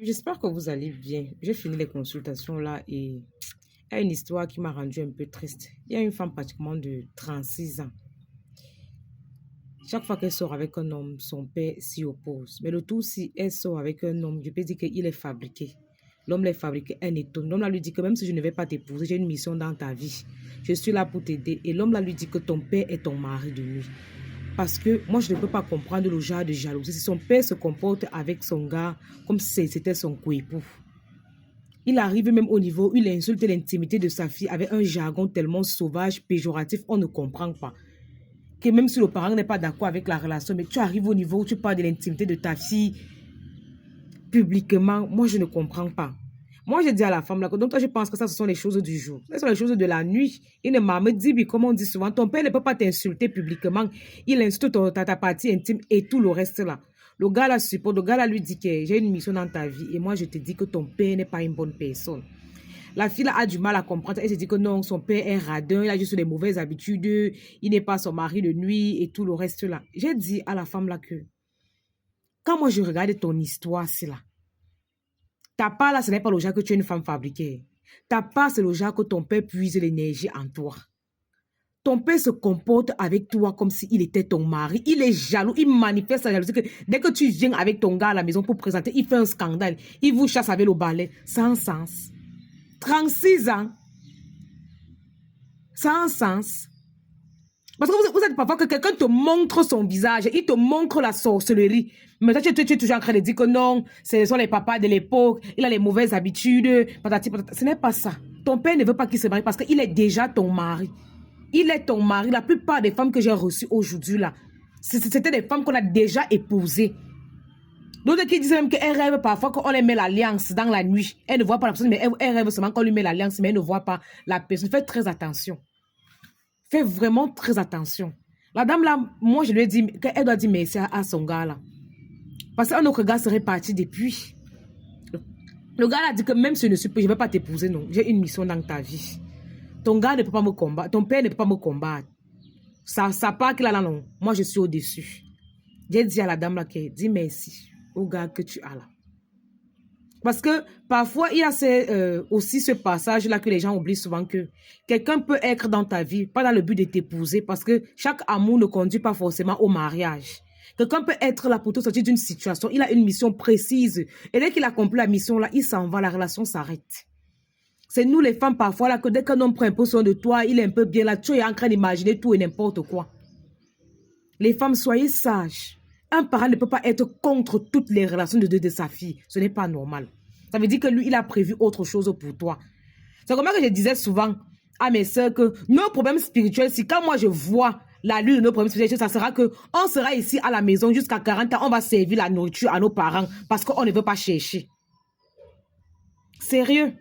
J'espère que vous allez bien. J'ai fini les consultations là et il y a une histoire qui m'a rendu un peu triste. Il y a une femme pratiquement de 36 ans. Chaque fois qu'elle sort avec un homme, son père s'y oppose. Mais le tout, si elle sort avec un homme, je peux dire qu'il est fabriqué. L'homme l'est fabriqué, elle étonne. L'homme là lui dit que même si je ne vais pas t'épouser, j'ai une mission dans ta vie. Je suis là pour t'aider. Et l'homme là lui dit que ton père est ton mari de nuit. Parce que moi, je ne peux pas comprendre le genre de jalousie. Si son père se comporte avec son gars comme si c'était son coépoux. Il arrive même au niveau où il insulte l'intimité de sa fille avec un jargon tellement sauvage, péjoratif, on ne comprend pas. Que même si le parent n'est pas d'accord avec la relation, mais tu arrives au niveau où tu parles de l'intimité de ta fille publiquement, moi je ne comprends pas. Moi je dis à la femme là, donc toi je pense que ça ce sont les choses du jour. Ce sont les choses de la nuit. Il ne m'a me dit, comme on dit souvent, ton père ne peut pas t'insulter publiquement. Il insulte ta partie intime et tout le reste là. Le gars là supporte, le gars là lui dit que j'ai une mission dans ta vie et moi je te dis que ton père n'est pas une bonne personne. La fille là a du mal à comprendre. Elle se dit que non, son père est radin, il a juste des mauvaises habitudes, il n'est pas son mari de nuit et tout le reste là. J'ai dit à la femme là que quand moi je regarde ton histoire, c'est là. Ta part là, ce n'est pas le genre que tu es une femme fabriquée. Ta part, c'est le genre que ton père puise l'énergie en toi. Ton père se comporte avec toi comme s'il était ton mari. Il est jaloux, il manifeste sa jalousie. Dès que tu viens avec ton gars à la maison pour présenter, il fait un scandale. Il vous chasse avec le balai. Sans sens. 36 ans. Sans sens. Parce que vous êtes parfois que quelqu'un te montre son visage, il te montre la sorcellerie. Mais toi, tu es toujours en train de dire que non, ce sont les papas de l'époque, il a les mauvaises habitudes, patati, patata. Ce n'est pas ça. Ton père ne veut pas qu'il se marie parce qu'il est déjà ton mari. Il est ton mari. La plupart des femmes que j'ai reçues aujourd'hui, là, c'était des femmes qu'on a déjà épousées. D'autres qui disent même qu'elles rêvent parfois qu'on les met l'alliance dans la nuit. Elle ne voit pas la personne, mais elle rêve seulement qu'on lui met l'alliance, mais elle ne voit pas la personne. Faites très attention. Fais vraiment très attention. La dame là, moi je lui ai dit qu'elle doit dire merci à son gars là. Parce qu'un autre gars serait parti depuis. Le gars a dit que même si je ne vais pas t'épouser, non. J'ai une mission dans ta vie. Ton gars ne peut pas me combattre. Ton père ne peut pas me combattre. Ça part qu'il a là, non. Moi je suis au-dessus. J'ai dit à la dame là que dis merci au gars que tu as là. Parce que parfois, il y a aussi ce passage-là que les gens oublient souvent que quelqu'un peut être dans ta vie, pas dans le but de t'épouser, parce que chaque amour ne conduit pas forcément au mariage. Quelqu'un peut être là pour te sortir d'une situation, il a une mission précise. Et dès qu'il accomplit la mission, là, il s'en va, la relation s'arrête. C'est nous les femmes parfois là que dès qu'un homme prend un peu soin de toi, il est un peu bien là, tu es en train d'imaginer tout et n'importe quoi. Les femmes, soyez sages. Un parent ne peut pas être contre toutes les relations de sa fille. Ce n'est pas normal. Ça veut dire que lui, il a prévu autre chose pour toi. C'est comme ça que je disais souvent à mes soeurs que nos problèmes spirituels, si quand moi je vois la lune de nos problèmes spirituels, ça sera que on sera ici à la maison jusqu'à 40 ans, on va servir la nourriture à nos parents parce qu'on ne veut pas chercher. Sérieux.